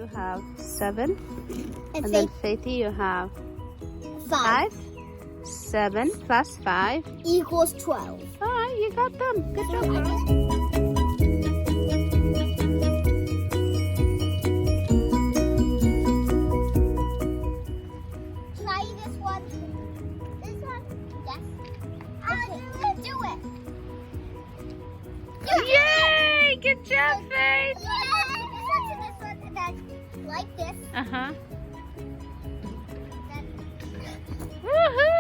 you have 7. And And then Faithy, you have 5. 7 plus 5. equals 12. All right, you got them. Good job, girls. Try this one. This one? Yes. Do it. Yay! Good job, Faith. This one, and then like this. Uh-huh. Then Woohoo!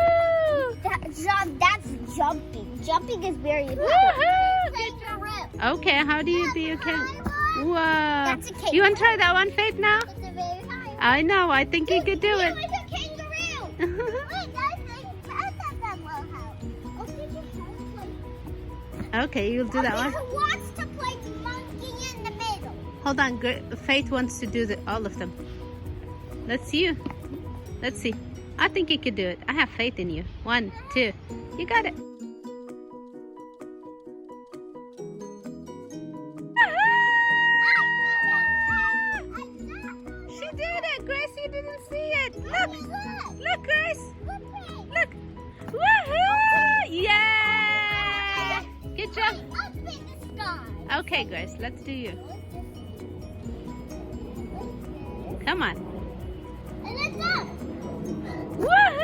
that's jumping. Jumping is very important. Woohoo! Kangaroo. Okay, how do you be a kangaroo? Whoa. That's a kangaroo. You want to try that one, Faith, now? It's a very high. I know. I think you could do it. Like a kangaroo. Wait, that's that low house. Okay, just play. Okay, you'll do that one. Who wants to play monkey in the middle? Hold on. Faith wants to do all of them. Let's see you. Let's see. I think you could do it. I have faith in you. 1, 2. You got it. She did it. Grace, you didn't see it. Look. Look, Grace. Look. Woohoo! Yeah! Good job. Up in the sky. Okay, Grace, let's do you. Come on. And it's up. Woohoo!